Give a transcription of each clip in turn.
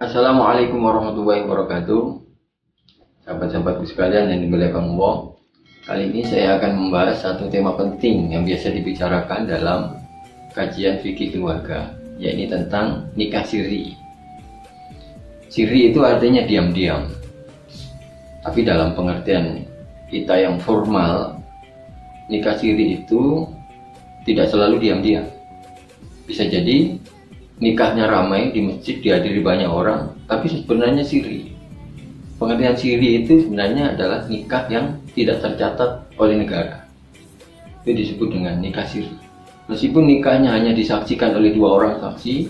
Assalamualaikum warahmatullahi wabarakatuh. Sahabat-sahabatku sekalian yang dimuliakan Allah. Kali ini saya akan membahas satu tema penting yang biasa dibicarakan dalam kajian fikih keluarga, yaitu tentang nikah siri. Siri itu artinya diam-diam. Tapi dalam pengertian kita yang formal, nikah siri itu tidak selalu diam-diam. Bisa jadi nikahnya ramai di masjid, dihadiri banyak orang, tapi sebenarnya siri. Pengertian siri itu sebenarnya adalah nikah yang tidak tercatat oleh negara. Itu disebut dengan nikah siri. Meskipun nikahnya hanya disaksikan oleh 2 orang saksi,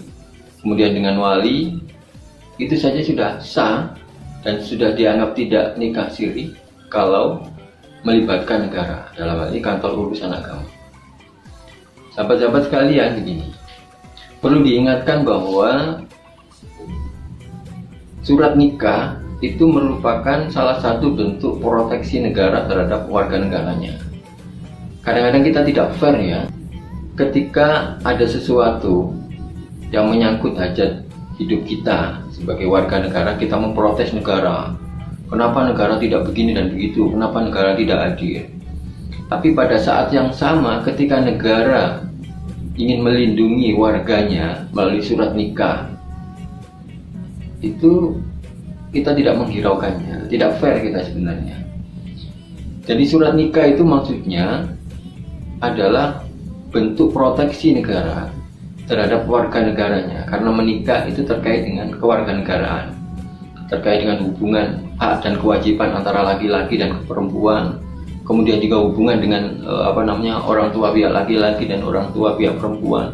kemudian dengan wali, itu saja sudah sah dan sudah dianggap tidak nikah siri kalau melibatkan negara, dalam hal ini kantor urusan agama. Sahabat-sahabat sekalian, begini. Perlu diingatkan bahwa surat nikah itu merupakan salah satu bentuk proteksi negara terhadap warga negaranya. Kadang-kadang kita tidak fair ya, ketika ada sesuatu yang menyangkut hajat hidup kita sebagai warga negara, kita memprotes negara. Kenapa negara tidak begini dan begitu? Kenapa negara tidak hadir? Tapi pada saat yang sama, ketika negara ingin melindungi warganya melalui surat nikah, itu kita tidak menghiraukannya, tidak fair kita sebenarnya. Jadi surat nikah itu maksudnya adalah bentuk proteksi negara terhadap warga negaranya, karena menikah itu terkait dengan kewarganegaraan, terkait dengan hubungan hak dan kewajiban antara laki-laki dan perempuan. Kemudian juga hubungan dengan orang tua pihak laki-laki dan orang tua pihak perempuan.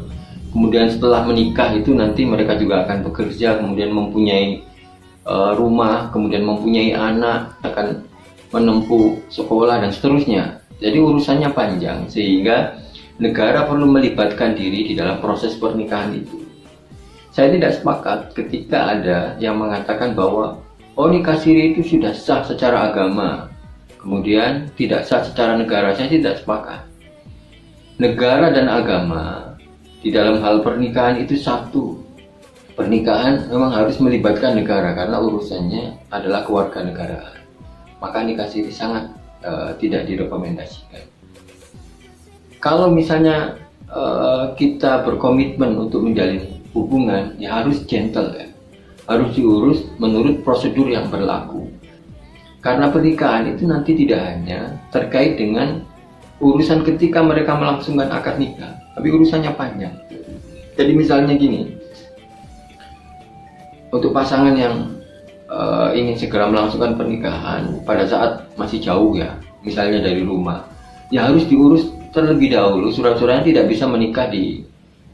Kemudian setelah menikah itu nanti mereka juga akan bekerja, kemudian mempunyai rumah, kemudian mempunyai anak, akan menempuh sekolah dan seterusnya. Jadi urusannya panjang, sehingga negara perlu melibatkan diri di dalam proses pernikahan itu. Saya tidak sepakat ketika ada yang mengatakan bahwa nikah siri itu sudah sah secara agama, kemudian tidak sah secara negara. Saya tidak sepakat. Negara dan agama di dalam hal pernikahan itu satu. Pernikahan memang harus melibatkan negara karena urusannya adalah kewarganegaraan. Maka nikah siri sangat tidak direkomendasikan. Kalau misalnya kita berkomitmen untuk menjalin hubungan, ya harus gentle ya. Harus diurus menurut prosedur yang berlaku. Karena pernikahan itu nanti tidak hanya terkait dengan urusan ketika mereka melangsungkan akad nikah, tapi urusannya panjang. Jadi misalnya gini, untuk pasangan yang ingin segera melangsungkan pernikahan pada saat masih jauh ya, misalnya dari rumah, ya harus diurus terlebih dahulu surat-suratnya. Tidak bisa menikah di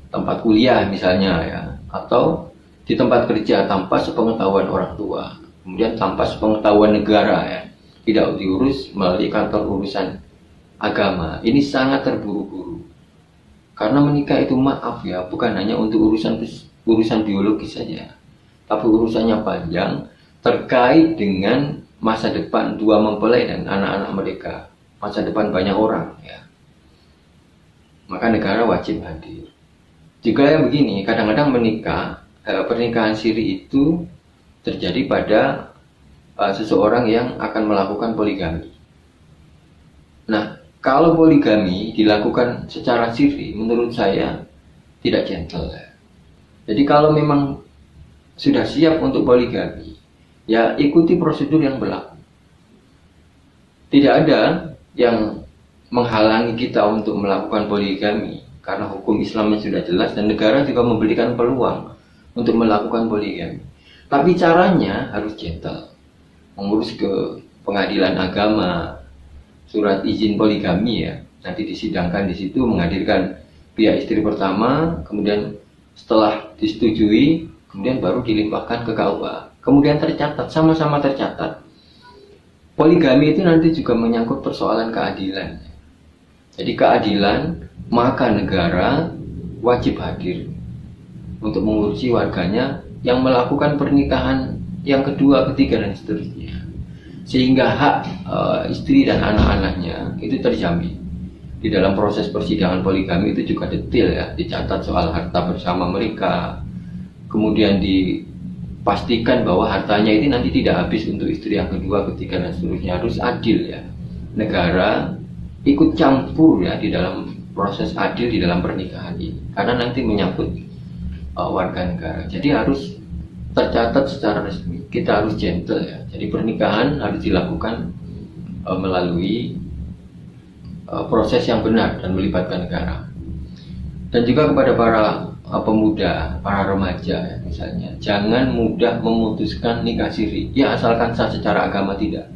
tempat kuliah misalnya ya, atau di tempat kerja tanpa sepengetahuan orang tua, kemudian tanpa sepengetahuan negara ya, tidak diurus melalui kantor urusan agama. Ini sangat terburu-buru. Karena menikah itu, maaf ya, bukan hanya untuk urusan biologis saja, tapi urusannya panjang, terkait dengan masa depan 2 mempelai dan anak-anak mereka, masa depan banyak orang ya. Maka negara wajib hadir. Juga yang begini, kadang-kadang pernikahan siri itu terjadi pada seseorang yang akan melakukan poligami. Nah, kalau poligami dilakukan secara siri, menurut saya tidak gentle ya. Jadi kalau memang sudah siap untuk poligami, ya ikuti prosedur yang berlaku. Tidak ada yang menghalangi kita untuk melakukan poligami, karena hukum Islamnya sudah jelas dan negara juga memberikan peluang untuk melakukan poligami. Tapi caranya harus gentle. Mengurus ke pengadilan agama, surat izin poligami ya, nanti disidangkan di situ, menghadirkan pihak istri pertama, kemudian setelah disetujui, kemudian baru dilimpahkan ke KUA, kemudian tercatat, sama-sama tercatat. Poligami itu nanti juga menyangkut persoalan keadilan. Jadi keadilan, maka negara wajib hadir untuk mengurusi warganya yang melakukan pernikahan yang kedua, ketiga dan seterusnya, sehingga hak istri dan anak-anaknya itu terjamin. Di dalam proses persidangan poligami itu juga detail ya, dicatat soal harta bersama mereka, kemudian pastikan bahwa hartanya ini nanti tidak habis untuk istri yang kedua, ketiga, dan seterusnya. Harus adil ya. Negara ikut campur ya di dalam proses adil di dalam pernikahan ini, karena nanti menyangkut warga negara. Jadi harus tercatat secara resmi. Kita harus gentle ya. Jadi pernikahan harus dilakukan melalui proses yang benar dan melibatkan negara. Dan juga kepada para pemuda, para remaja ya, misalnya, jangan mudah memutuskan nikah siri ya asalkan sah secara agama, tidak.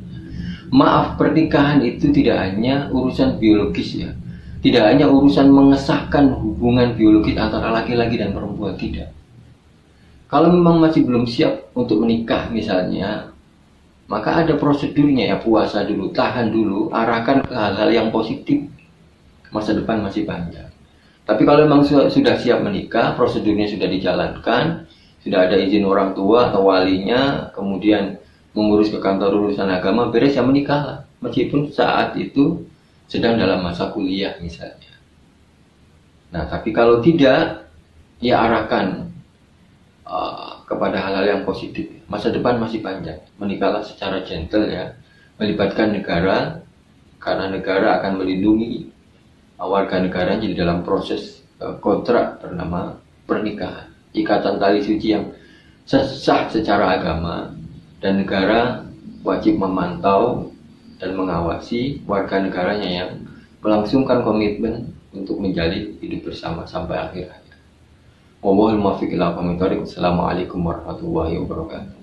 Maaf, pernikahan itu tidak hanya urusan biologis ya, tidak hanya urusan mengesahkan hubungan biologis antara laki-laki dan perempuan, tidak. Kalau memang masih belum siap untuk menikah misalnya, maka ada prosedurnya ya, puasa dulu, tahan dulu, arahkan ke hal-hal yang positif, masa depan masih panjang. Tapi kalau memang sudah siap menikah, prosedurnya sudah dijalankan, sudah ada izin orang tua atau walinya, kemudian mengurus ke kantor urusan agama, beres ya menikahlah, meskipun saat itu sedang dalam masa kuliah misalnya. Nah, tapi kalau tidak, ya arahkan kepada hal-hal yang positif. Masa depan masih panjang, menikahlah secara gentle ya, melibatkan negara, karena negara akan melindungi warga negara di dalam proses kontrak bernama pernikahan, ikatan tali suci yang sah secara agama. Dan negara wajib memantau dan mengawasi warga negaranya yang melangsungkan komitmen untuk menjalin hidup bersama sampai akhir hayat. Wallahul muwaffiq ila aqwamit thoriq. Assalamualaikum warahmatullahi wabarakatuh.